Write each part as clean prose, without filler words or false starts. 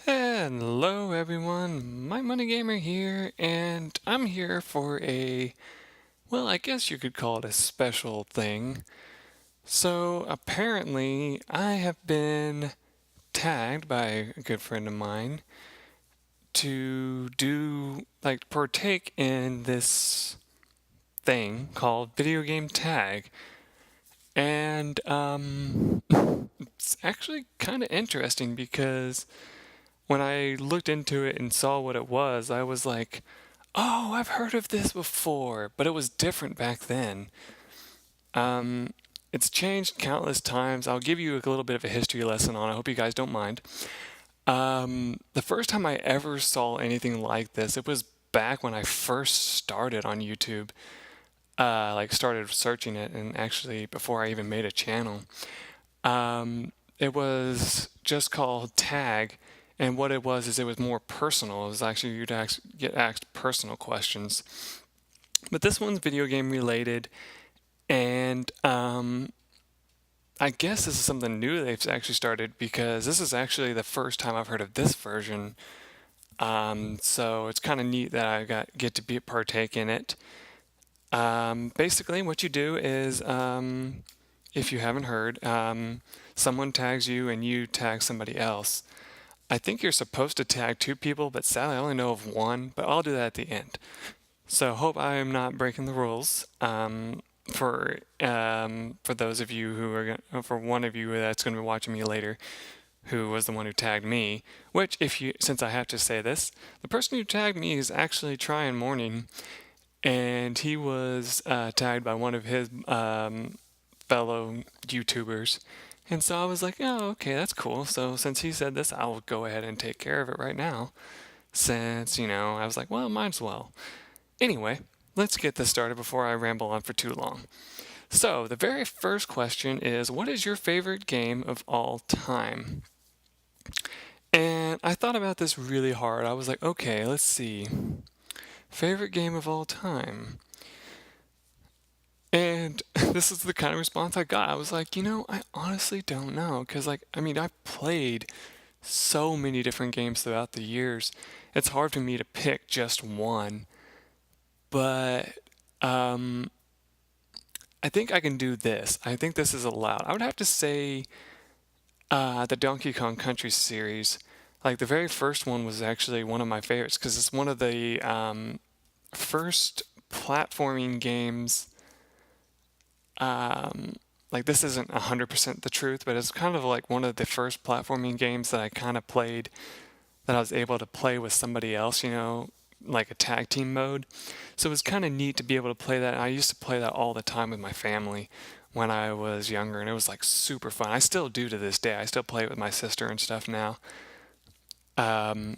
Hello everyone, MikeMoneyGMR here, and I'm here for I guess you could call it a special thing. So apparently I have been tagged by a good friend of mine to partake in this thing called video game tag. And it's actually kind of interesting because when I looked into it and saw what it was, I was like, oh, I've heard of this before, but it was different back then. Um, it's changed countless times. I'll give you a little bit of a history lesson on it. I hope you guys don't mind. The first time I ever saw anything like this, it was back when I first started on YouTube. Started searching it, and actually before I even made a channel. It was just called Tag, and what it was is it was more personal. It was actually you'd get asked personal questions. But this one's video game related, and I guess this is something new they've actually started because this is actually the first time I've heard of this version. So it's kind of neat that get to partake in it. Basically, what you do is, if you haven't heard, someone tags you and you tag somebody else. I think you're supposed to tag two people, but sadly I only know of one, but I'll do that at the end. So hope I am not breaking the rules. For those of you for one of you that's going to be watching me later, who was the one who tagged me, since I have to say this, the person who tagged me is actually Tryinmorning, and he was tagged by one of his fellow YouTubers. And so I was like, oh, okay, that's cool. So since he said this, I'll go ahead and take care of it right now. Since, I was like, well, might as well. Anyway, let's get this started before I ramble on for too long. So the very first question is, what is your favorite game of all time? And I thought about this really hard. I was like, okay, let's see. Favorite game of all time. And this is the kind of response I got. I was like, I honestly don't know. Because, I've played so many different games throughout the years. It's hard for me to pick just one. But I think I can do this. I think this is allowed. I would have to say the Donkey Kong Country series. Like, the very first one was actually one of my favorites because it's one of the first platforming games. This isn't 100% the truth, but it's kind of like one of the first platforming games that I kind of played that I was able to play with somebody else, like a tag team mode. So it was kind of neat to be able to play that. I used to play that all the time with my family when I was younger, and it was like super fun. I still do to this day. I still play it with my sister and stuff now. Um,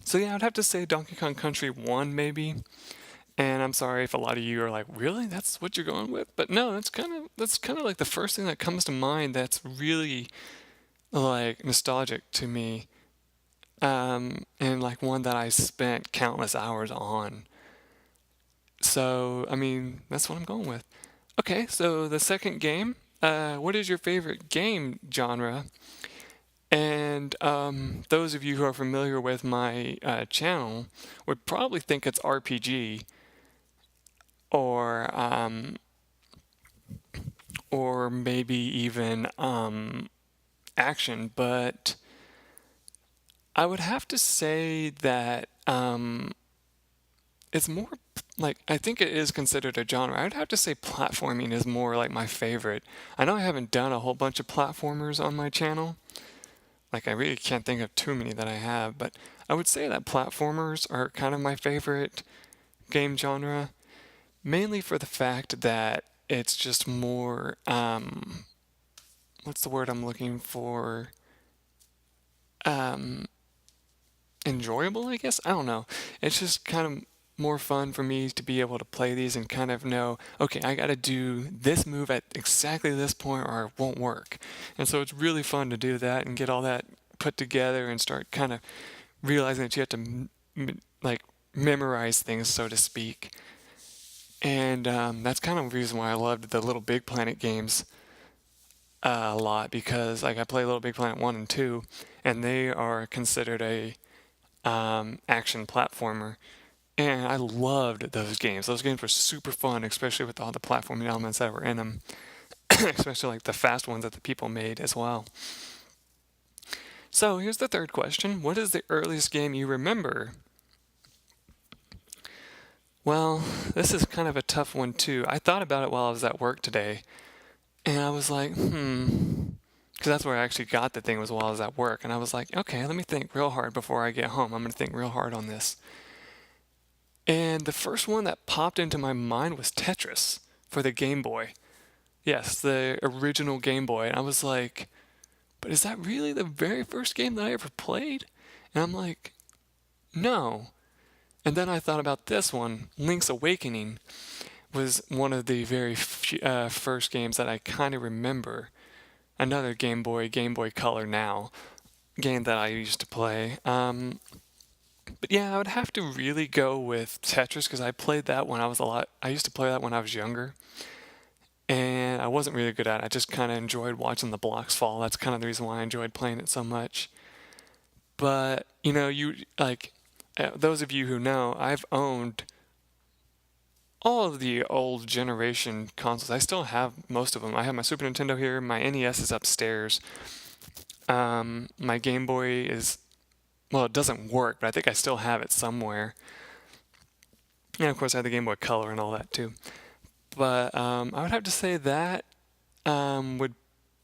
so yeah, I'd have to say Donkey Kong Country 1 maybe. And I'm sorry if a lot of you are like, really? That's what you're going with? But no, that's kind of like the first thing that comes to mind that's really like nostalgic to me. And like one that I spent countless hours on. So, that's what I'm going with. Okay, so the second game, what is your favorite game genre? And those of you who are familiar with my channel would probably think it's RPG or or maybe even action, but I would have to say that it's more like I think it is considered a genre. I would have to say platforming is more like my favorite. I know I haven't done a whole bunch of platformers on my channel. Like I really can't think of too many that I have, but I would say that platformers are kind of my favorite game genre, mainly for the fact that it's just more what's the word I'm looking for? Um, Enjoyable, I guess. I don't know. It's just kind of more fun for me to be able to play these and kind of know, okay, I got to do this move at exactly this point or it won't work. And so it's really fun to do that and get all that put together and start kind of realizing that you have to like memorize things, so to speak. And that's kind of the reason why I loved the Little Big Planet games. a lot because like I play Little Big Planet 1 and 2, and they are considered a action platformer. And I loved those games. Those games were super fun, especially with all the platforming elements that were in them, especially like the fast ones that the people made as well. So here's the third question. What is the earliest game you remember? Well, this is kind of a tough one too. I thought about it while I was at work today, and I was like, because that's where I actually got the thing was while I was at work, and I was like, okay, let me think real hard before I get home. I'm going to think real hard on this. And the first one that popped into my mind was Tetris for the Game Boy. Yes, the original Game Boy. And I was like, but is that really the very first game that I ever played? And I'm like, no. And then I thought about this one, Link's Awakening was one of the very first games that I kind of remember. Another Game Boy Color now game that I used to play. But yeah, I would have to really go with Tetris because I played that when I was I used to play that when I was younger, and I wasn't really good at it. I just kind of enjoyed watching the blocks fall. That's kind of the reason why I enjoyed playing it so much. But you like those of you who know, I've owned all of the old generation consoles. I still have most of them. I have my Super Nintendo here. My NES is upstairs. My Game Boy is, well, it doesn't work, but I think I still have it somewhere. And of course, I have the Game Boy Color and all that too. But I would have to say that would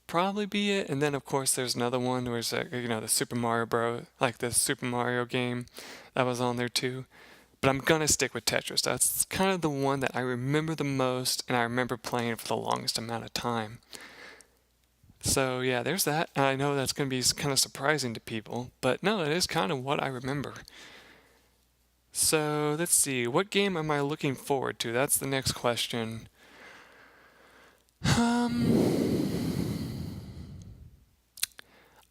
probably be it. And then, of course, there's another one where it's the Super Mario Bros. Like the Super Mario game that was on there too. But I'm gonna stick with Tetris. That's kind of the one that I remember the most, and I remember playing for the longest amount of time. So yeah, there's that. I know that's gonna be kind of surprising to people, but no, it is kind of what I remember. So let's see, what game am I looking forward to? That's the next question. I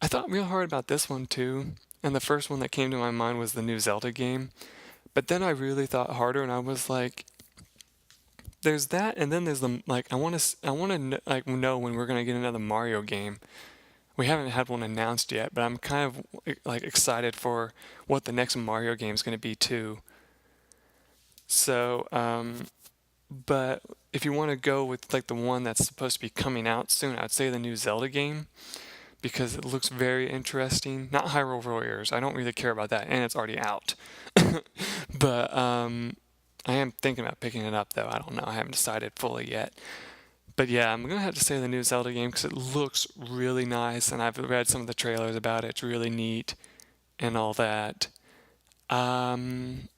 thought real hard about this one too, and the first one that came to my mind was the new Zelda game. But then I really thought harder, and I was like, there's that, and then there's the like I want to like know when we're gonna get another Mario game. We haven't had one announced yet, but I'm kind of like excited for what the next Mario game is gonna be too. So, but if you want to go with like the one that's supposed to be coming out soon, I'd say the new Zelda game because it looks very interesting. Not Hyrule Warriors, I don't really care about that, and it's already out. But I am thinking about picking it up though. I don't know. I haven't decided fully yet. But yeah, I'm gonna have to say the new Zelda game because it looks really nice, and I've read some of the trailers about it. It's really neat and all that. Um,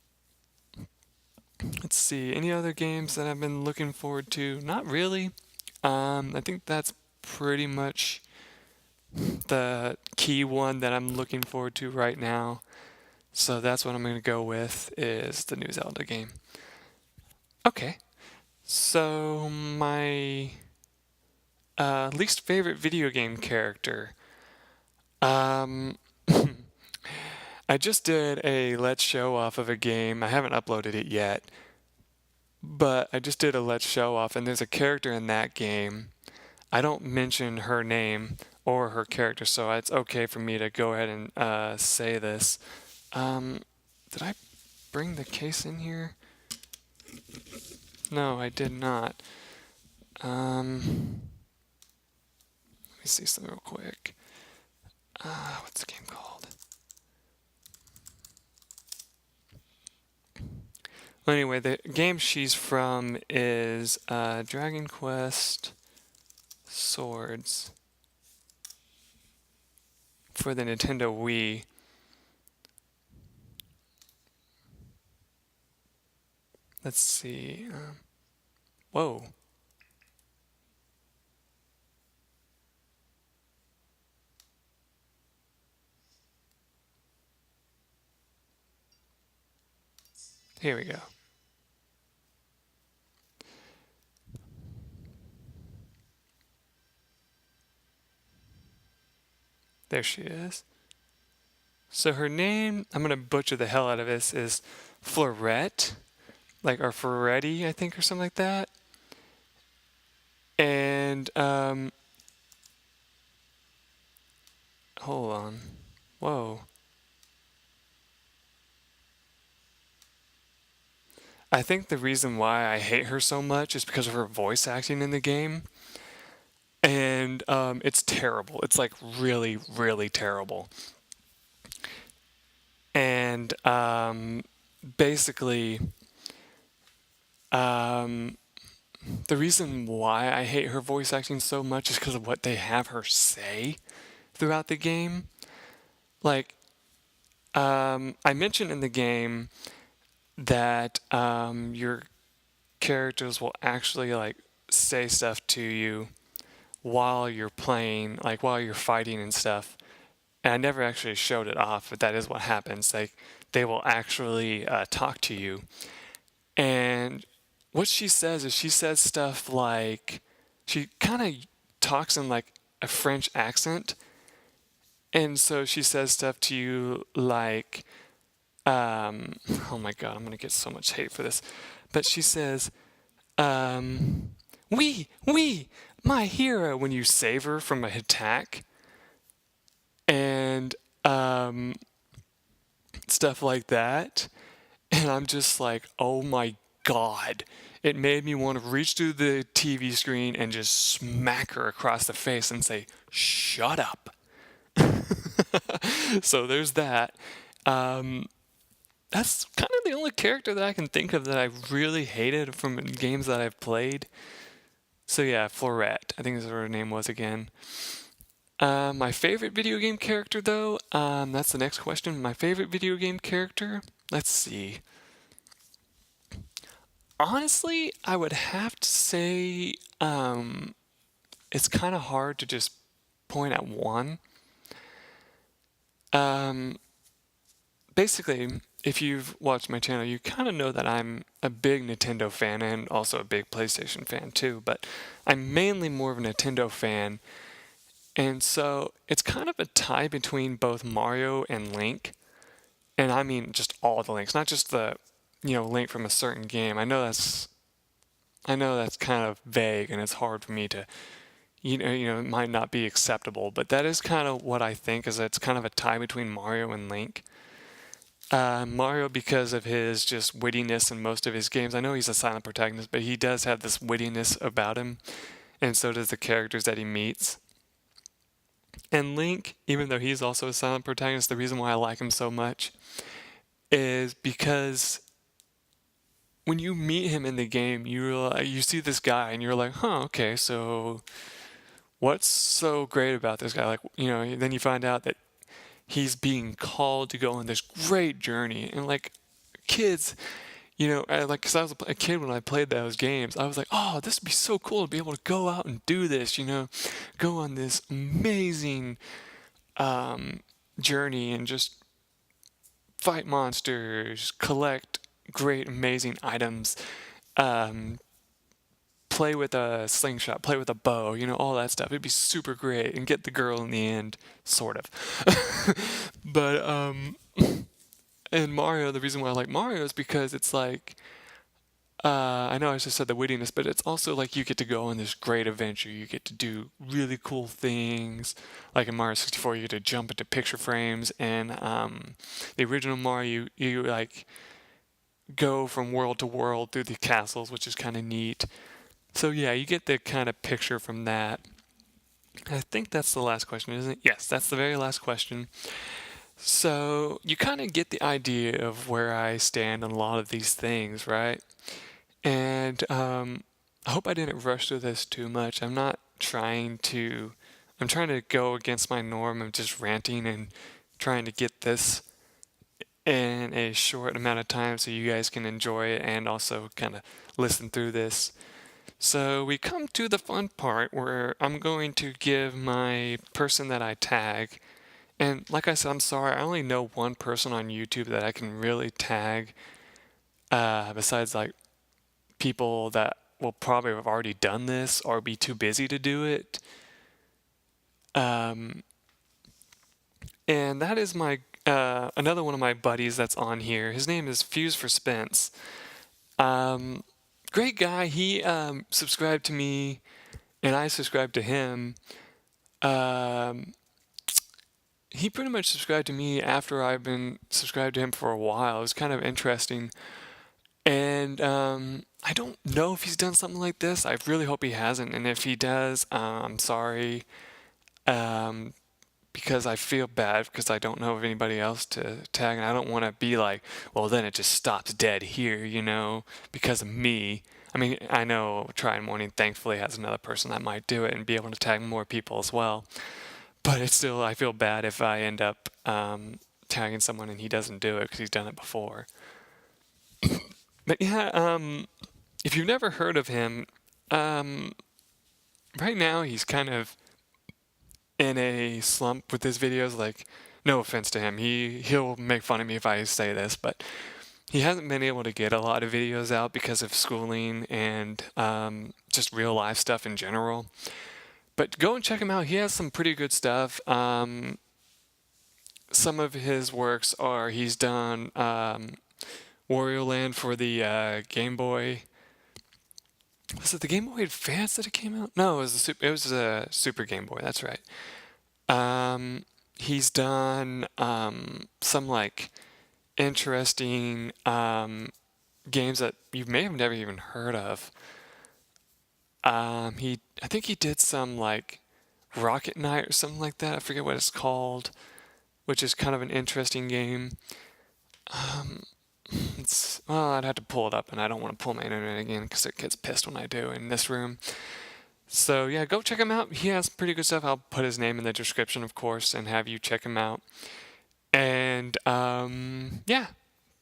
let's see. Any other games that I've been looking forward to? Not really. I think that's pretty much the key one that I'm looking forward to right now. So that's what I'm going to go with is the new Zelda game. Okay. So my least favorite video game character. Um, I just did a Let's Show off of a game. I haven't uploaded it yet, but I just did a Let's Show off, and there's a character in that game. I don't mention her name or her character, so it's okay for me to go ahead and say this. Did I bring the case in here? No, I did not. Let me see something real quick. What's the game called? Well, anyway, the game she's from is Dragon Quest Swords for the Nintendo Wii. Let's see. Whoa. Here we go. There she is. So her name, I'm going to butcher the hell out of this, is Florette. Like, or Ferretti, I think, or something like that. And, Hold on. Whoa. I think the reason why I hate her so much is because of her voice acting in the game. And it's terrible. It's like really, really terrible. And basically, um, the reason why I hate her voice acting so much is because of what they have her say throughout the game. Like, I mentioned in the game that your characters will actually like say stuff to you while you're playing, like while you're fighting and stuff. And I never actually showed it off, but that is what happens. Like they will actually talk to you. And what she says is she says stuff like she kind of talks in like a French accent. And so she says stuff to you like, oh my God, I'm going to get so much hate for this. But she says, um, we, my hero, when you save her from an attack. And stuff like that. And I'm just like, oh my God. It made me want to reach through the TV screen and just smack her across the face and say, shut up. So there's that. Um, that's kind of the only character that I can think of that I really hated from games that I've played. So yeah, Florette. I think that's what her name was again. My favorite video game character, though, that's the next question. My favorite video game character? Let's see. Honestly, I would have to say it's kind of hard to just point at one. Um, Basically, if you've watched my channel, you kind of know that I'm a big Nintendo fan and also a big PlayStation fan too, but I'm mainly more of a Nintendo fan. And so it's kind of a tie between both Mario and Link. And I mean just all the Links, not just the, Link from a certain game. I know that's kind of vague and it's hard for me to, it might not be acceptable, but that is kind of what I think is that it's kind of a tie between Mario and Link. Mario, because of his just wittiness in most of his games. I know he's a silent protagonist, but he does have this wittiness about him, and so does the characters that he meets. And Link, even though he's also a silent protagonist, the reason why I like him so much is because when you meet him in the game, you see this guy and you're like, huh, okay, so what's so great about this guy? Like, then you find out that he's being called to go on this great journey. And like kids, because I was a kid when I played those games, I was like, oh, this would be so cool to be able to go out and do this, go on this amazing journey and just fight monsters, collect great, amazing items, um, play with a slingshot, play with a bow, all that stuff. It'd be super great and get the girl in the end, sort of. But and Mario, the reason why I like Mario is because it's like I know I just said the wittiness, but it's also like you get to go on this great adventure. You get to do really cool things. Like in Mario 64, you get to jump into picture frames, and the original Mario, you like go from world to world through the castles, which is kind of neat. So yeah, you get the kind of picture from that. I think that's the last question, isn't it? Yes, that's the very last question. So you kind of get the idea of where I stand on a lot of these things, right? And I hope I didn't rush through this too much. I'm trying to go against my norm of just ranting and trying to get this in a short amount of time so you guys can enjoy it and also kind of listen through this. So we come to the fun part where I'm going to give my person that I tag. And like I said, I'm sorry, I only know one person on YouTube that I can really tag besides like people that will probably have already done this or be too busy to do it. And that is my another one of my buddies that's on here. His name is Fuse for Spence. Great guy. He subscribed to me, and I subscribed to him. Um, he pretty much subscribed to me after I've been subscribed to him for a while. It was kind of interesting. And I don't know if he's done something like this. I really hope he hasn't. And if he does, I'm sorry. Um, because I feel bad because I don't know of anybody else to tag, and I don't want to be like, well, then it just stops dead here, because of me. I mean, I know Tryinmorning thankfully has another person that might do it and be able to tag more people as well. But it's still, I feel bad if I end up tagging someone and he doesn't do it because he's done it before. But yeah, if you've never heard of him, um, right now he's kind of in a slump with his videos. Like, no offense to him, he'll make fun of me if I say this, but he hasn't been able to get a lot of videos out because of schooling and just real life stuff in general. But go and check him out. He has some pretty good stuff. Some of his works are he's done Wario Land for the Game Boy. Was it the Game Boy Advance that it came out? No, it was a Super Game Boy. That's right. He's done some like interesting games that you may have never even heard of. I think he did some like Rocket Knight or something like that. I forget what it's called, which is kind of an interesting game. Well, I'd have to pull it up, and I don't want to pull my internet again because it gets pissed when I do in this room. So yeah, go check him out. He has pretty good stuff. I'll put his name in the description, of course, and have you check him out. And yeah,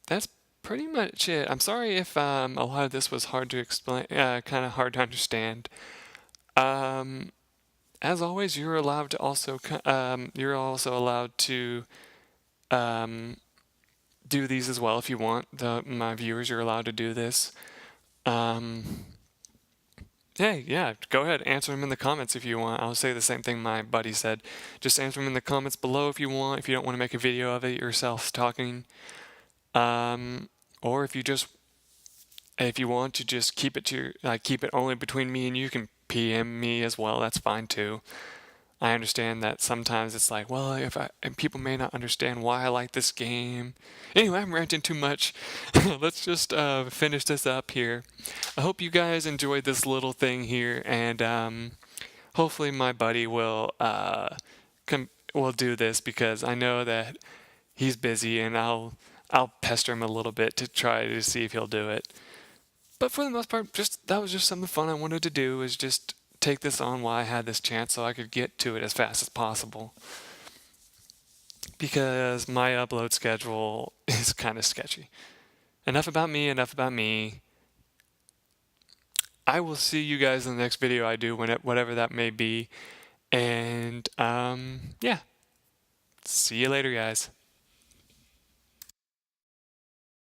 that's pretty much it. I'm sorry if a lot of this was hard to explain, kind of hard to understand. As always, you're also allowed to do these as well if you want. My viewers, you're allowed to do this. Hey, yeah, go ahead, answer them in the comments if you want. I'll say the same thing my buddy said. Just answer them in the comments below if you want, if you don't want to make a video of it yourself talking. Or if you want to just keep it only between me and you, can PM me as well. That's fine too. I understand that sometimes it's like, well, and people may not understand why I like this game. Anyway, I'm ranting too much. Let's just finish this up here. I hope you guys enjoyed this little thing here, and hopefully my buddy will do this because I know that he's busy, and I'll pester him a little bit to try to see if he'll do it. But for the most part, that was just something fun I wanted to do, is just take this on while I had this chance so I could get to it as fast as possible. Because my upload schedule is kind of sketchy. Enough about me. I will see you guys in the next video I do, whatever that may be. And yeah, see you later, guys.